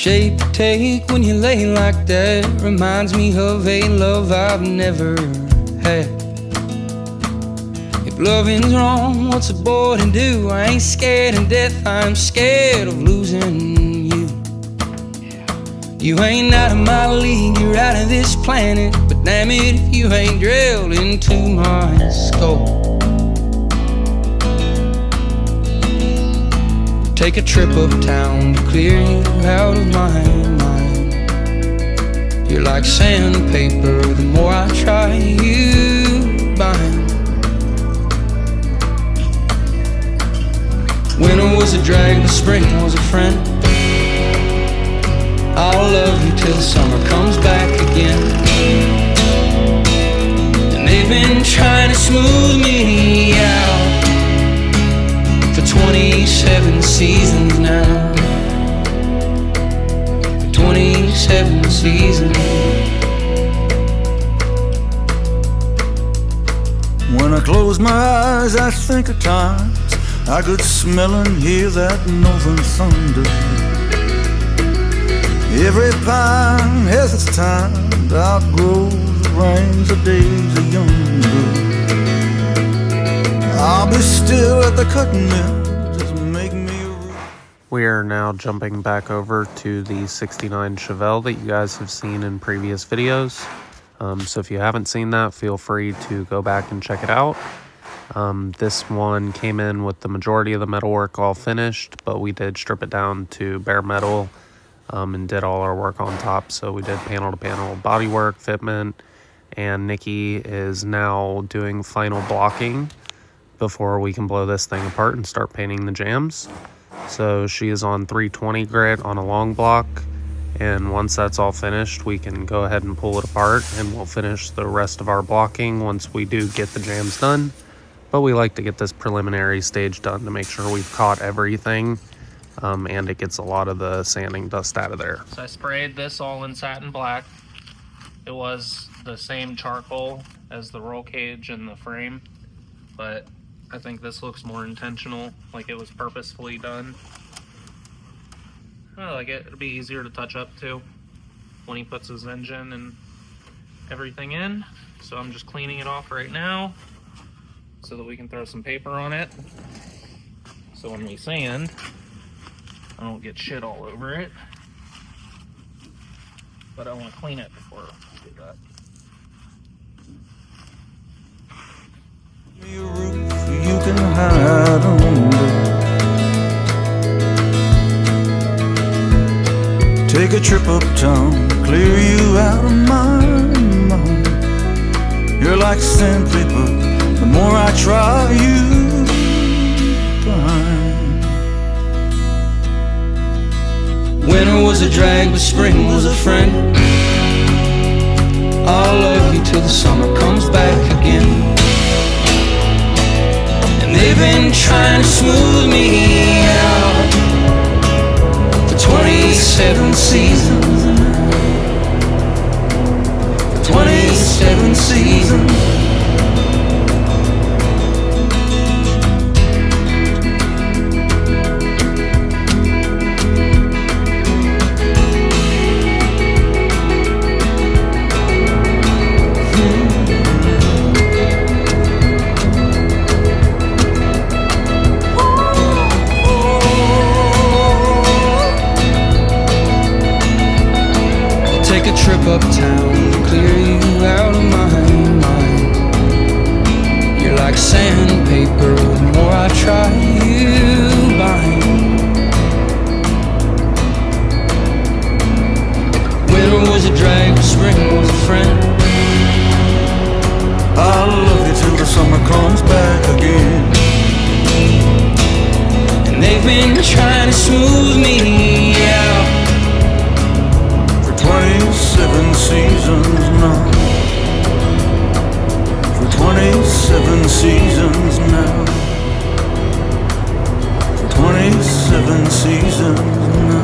shape you take when you lay like that reminds me of a love I've never had. If loving's wrong, what's a boy to do? I ain't scared of death, I'm scared of losing you. You ain't out of my league, you're out of this planet, but damn it if you ain't drilled into my skull. Take a trip uptown to clear you out of my mind. You're like sandpaper, the more I try you bind. Winter was a drag, but spring was a friend. I'll love you till summer comes back again. And they've been trying to smooth me out for 27 seasons now. For 27 seasons. When I close my eyes, I think of times I could smell and hear that northern thunder. Every pine has its time to outgrow the rains of days of younger. I'll be still at the cutting mill, just make me a root. We are now jumping back over to the 69 Chevelle that you guys have seen in previous videos. So if you haven't seen that, feel free to go back and check it out. This one came in with the majority of the metalwork all finished, but we did strip it down to bare metal and did all our work on top. So we did panel to panel bodywork, fitment, and Nikki is now doing final blocking before we can blow this thing apart and start painting the jambs. So she is on 320 grit on a long block, and once that's all finished, we can go ahead and pull it apart and we'll finish the rest of our blocking once we do get the jambs done. But we like to get this preliminary stage done to make sure we've caught everything, and it gets a lot of the sanding dust out of there. So I sprayed this all in satin black. It was the same charcoal as the roll cage and the frame, but I think this looks more intentional, like it was purposefully done. I like it. It'll be easier to touch up too when he puts his engine and everything in. So I'm just cleaning it off right now so that we can throw some paper on it. So when we sand, I don't get shit all over it. But I want to clean it before I do that. A roof you can hide under. Take a trip uptown, clear you out of my mind. You're like sandpaper, the more I try you behind. Winter was a drag, but spring was a friend. I'll love you till the summer comes back again. And they've been trying to smooth me out for 27 seasons. For 27 seasons. Uptown, clear you out of my mind. You're like sandpaper, the more I try you bind. Winter was a drag, spring was a friend. I'll love you till the summer comes back again. And they've been trying to smooth me out 27 seasons now. For 27 seasons now. For 27 seasons now.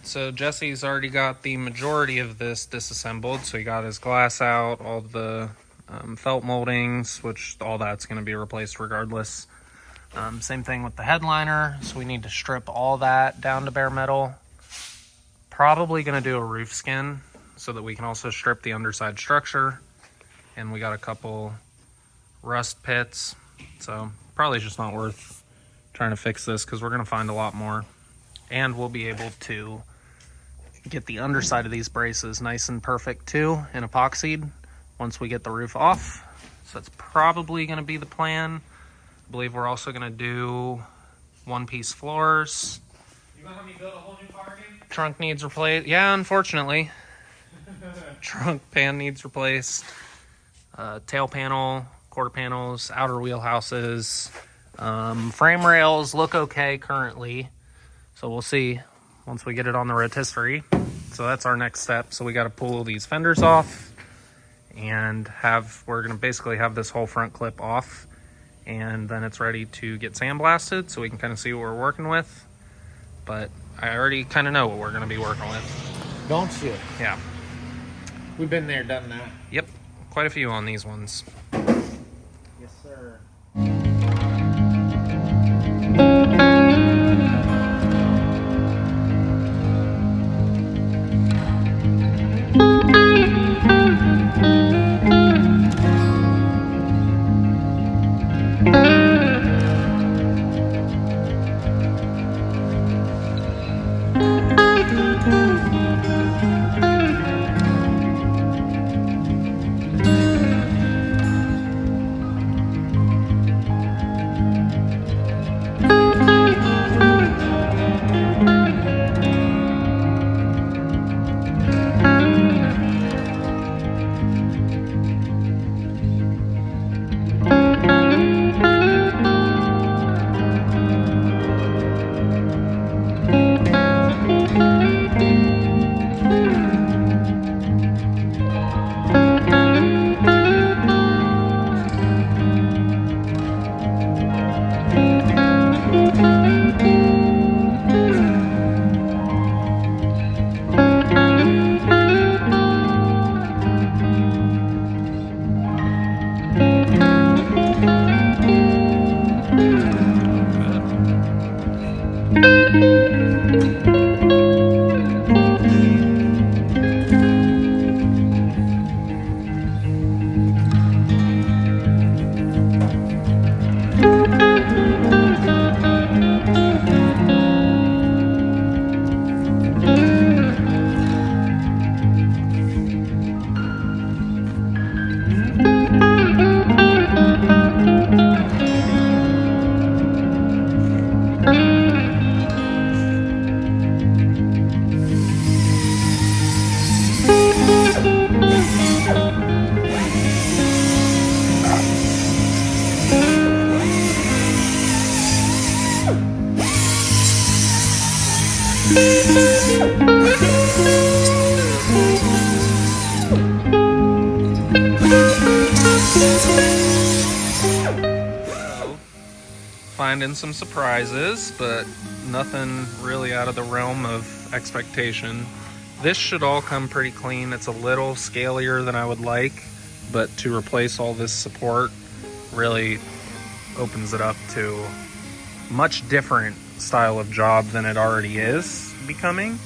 So Jesse's already got the majority of this disassembled. So he got his glass out, all the felt moldings, which all that's going to be replaced regardless. Same thing with the headliner. So we need to strip all that down to bare metal. Probably going to do a roof skin so that we can also strip the underside structure. And we got a couple rust pits. So probably just not worth trying to fix this because we're going to find a lot more. And we'll be able to get the underside of these braces nice and perfect too and epoxied once we get the roof off. So that's probably going to be the plan. I believe we're also going to do one-piece floors. You gonna have me build a whole new car again? Trunk needs replaced. Yeah, unfortunately. Trunk pan needs replaced. Tail panel, quarter panels, outer wheelhouses. Frame rails look okay currently. So we'll see once we get it on the rotisserie. So that's our next step. So we got to pull these fenders off and we're going to basically have this whole front clip off. And then it's ready to get sandblasted so we can kind of see what we're working with. But I already kind of know what we're going to be working with. Don't you? Yeah. We've been there, done that. Yep. Quite a few on these ones. Yes, sir. Finding some surprises, but nothing really out of the realm of expectation. This should all come pretty clean. It's a little scalier than I would like, but to replace all this support really opens it up to a much different style of job than it already is becoming.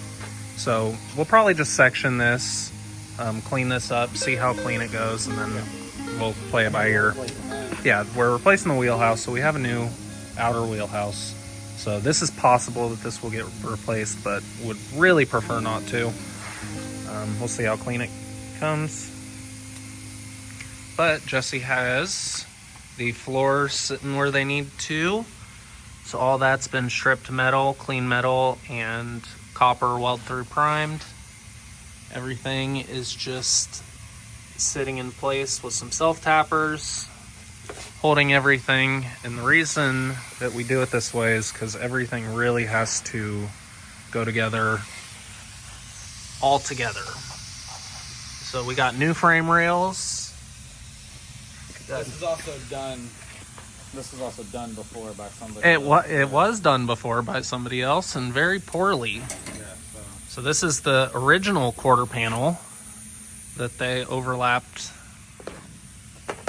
So we'll probably just section this, clean this up, see how clean it goes, and then we'll play it by ear. Yeah, we're replacing the wheelhouse, so we have a new outer wheelhouse. So this is possible that this will get replaced, but would really prefer not to. We'll see how clean it comes. But Jesse has the floors sitting where they need to. So all that's been stripped metal, clean metal, and copper weld through primed. Everything is just sitting in place with some self-tappers, holding everything. And the reason that we do it this way is because everything really has to go together all together. So we got new frame rails. This is also done before by somebody It was done before by somebody else, and very poorly. Yeah, So this is the original quarter panel that they overlapped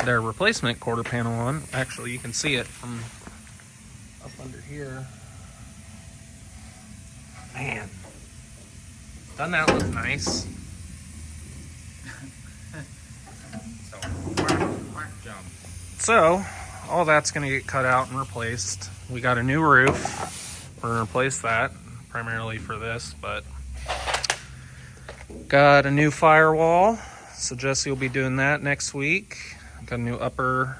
their replacement quarter panel on. Actually, you can see it from up under here. Man, doesn't that look nice? So all that's gonna get cut out and replaced. We got a new roof. We're gonna replace that primarily for this, but got a new firewall. So Jesse will be doing that next week. Got a new upper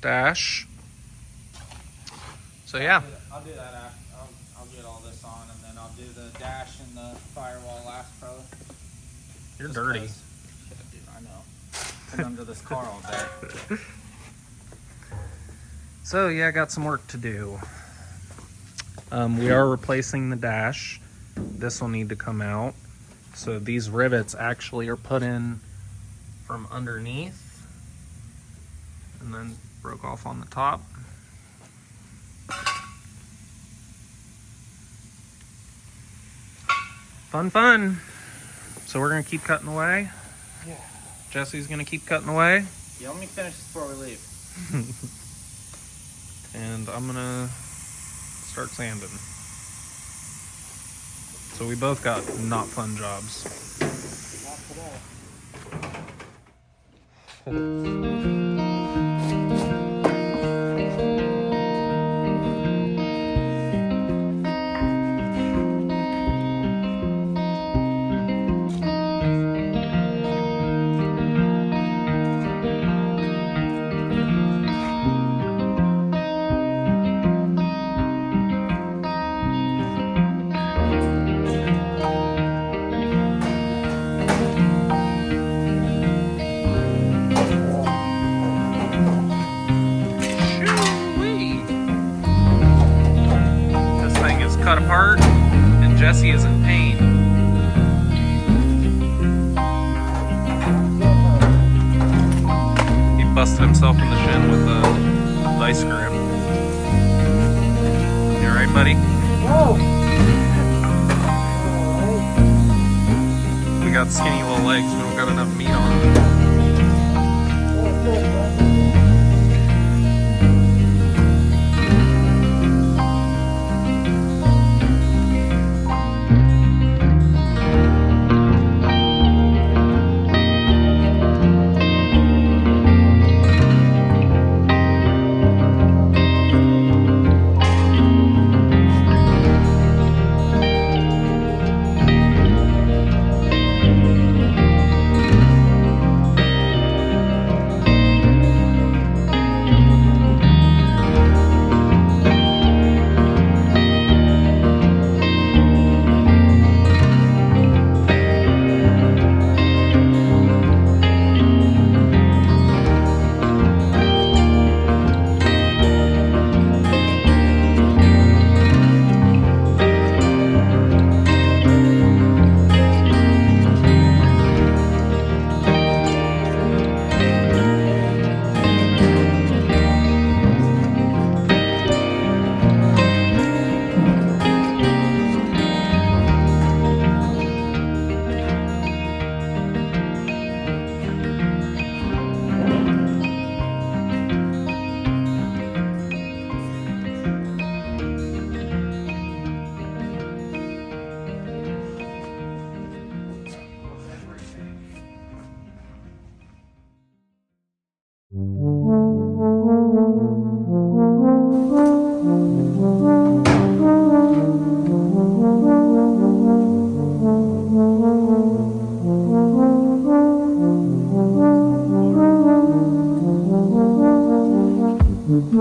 dash. So yeah. I'll do that after. I'll get all this on, and then I'll do the dash and the firewall last, probably. You're dirty. Shit, dude, I know. Been under this car all day. So yeah, I got some work to do. We are replacing the dash. This will need to come out. So these rivets actually are put in from underneath and then broke off on the top. Fun. So we're gonna keep cutting away. Yeah. Jesse's gonna keep cutting away. Yeah, let me finish this before we leave. And I'm gonna start sanding. So we both got not fun jobs. Not today. Shoo-wee. This thing is cut apart and Jesse is in pain. He busted himself in the shin with a vice grip. You alright, buddy? We got skinny little legs, we don't got enough meat on them.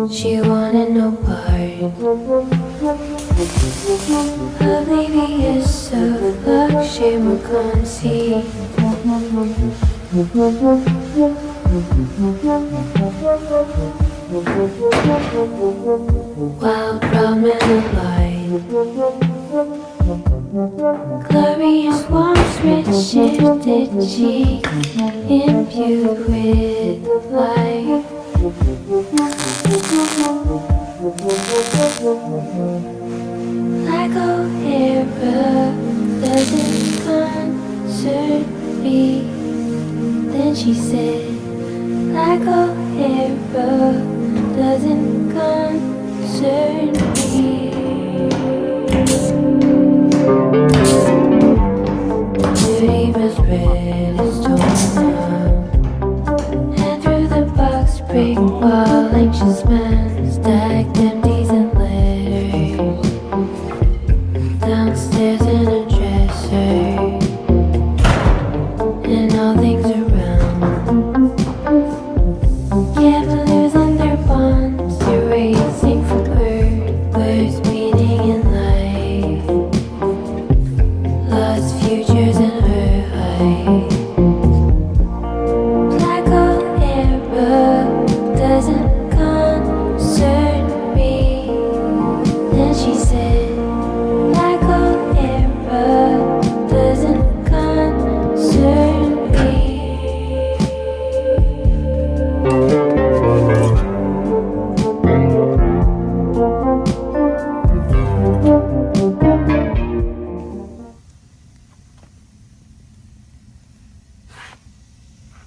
She wanted no part. Her baby is so luck, she will conceive. Wild promenade light. Glorious warmth, rich shifted cheek, imbued with light. Like O'Hara, the doesn't concern me. Then she said, like a hero, doesn't concern me. Dirty was red, it's torn up, and through the box brick wall, anxious man stacked empties and letters. Downstairs in a dresser, and all things around. Gamblers and their bonds, erasing from earth, words meaning in life. Lost futures in her eyes. Black hole error doesn't concern me. Then she said, black hole error doesn't concern me.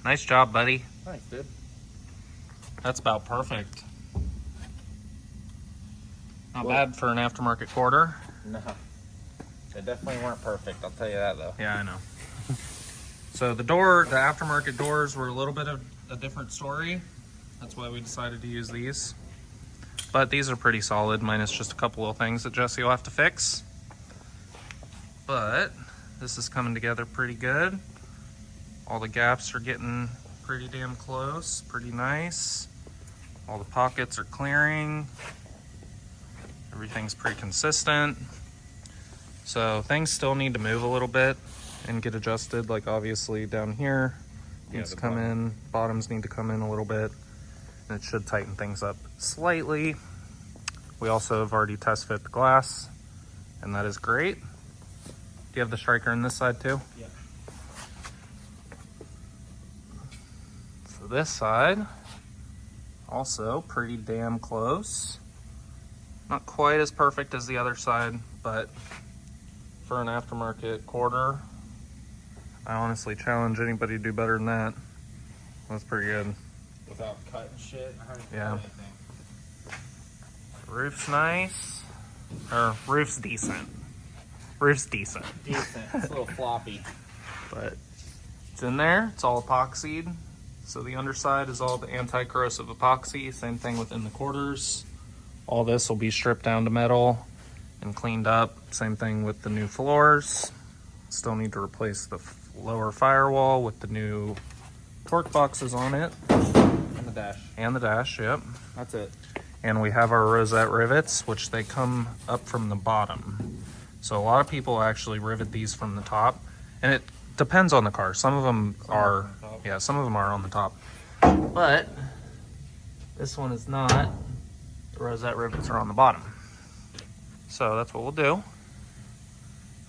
Nice job, buddy. Thanks, dude. That's about perfect. Not bad for an aftermarket quarter. No. They definitely weren't perfect, I'll tell you that though. Yeah, I know. So the aftermarket doors were a little bit of a different story. That's why we decided to use these. But these are pretty solid, minus just a couple of things that Jesse will have to fix. But this is coming together pretty good. All the gaps are getting pretty damn close, pretty nice. All the pockets are clearing. Everything's pretty consistent. So things still need to move a little bit and get adjusted. Like obviously down here needs to come in, bottoms need to come in a little bit, and it should tighten things up slightly. We also have already test fit the glass, and that is great. Do you have the striker on this side too? Yeah. So this side, also pretty damn close. Not quite as perfect as the other side, but for an aftermarket quarter, I honestly challenge anybody to do better than that. That's pretty good. Without cutting shit, I haven't Yeah. cut anything. Roof's nice, or roof's decent. Roof's decent, Decent. It's a little floppy. but it's in there. It's all epoxied. So the underside is all the anti-corrosive epoxy. Same thing within the quarters. All this will be stripped down to metal and cleaned up. Same thing with the new floors. Still need to replace the lower firewall with the new torque boxes on it. And the dash. And the dash, yep. That's it. And we have our rosette rivets, which they come up from the bottom. So a lot of people actually rivet these from the top. And it depends on the car. Some of them are, yeah, some of them are on the top. But this one is not. The rosette rivets are on the bottom. So that's what we'll do. And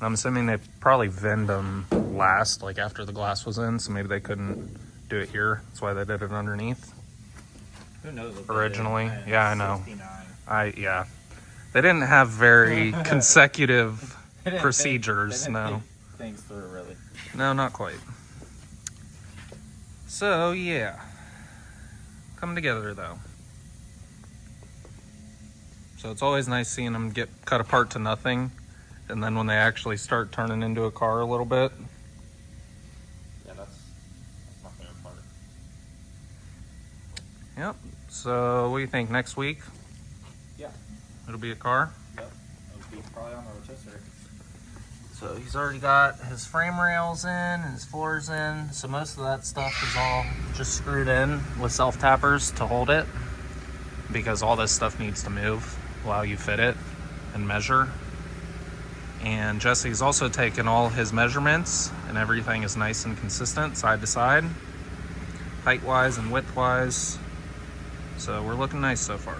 I'm assuming they probably vend them last, like after the glass was in, so maybe they couldn't do it here. That's why they did it underneath. Who knows what they Originally. did? Yeah, I know. 69. Yeah. They didn't have very consecutive They didn't procedures, think- they didn't no. think things through, really. No, not quite. So, yeah. Coming together, though. So it's always nice seeing them get cut apart to nothing. And then when they actually start turning into a car a little bit. Yeah, that's my favorite part. Yep. So what do you think? Next week? Yeah. It'll be a car? Yep. It'll be probably on the rotisserie. So he's already got his frame rails in and his floors in. So most of that stuff is all just screwed in with self-tappers to hold it, because all this stuff needs to move while you fit it and measure. And Jesse's also taken all his measurements, and everything is nice and consistent side to side, height-wise and width-wise. So we're looking nice so far.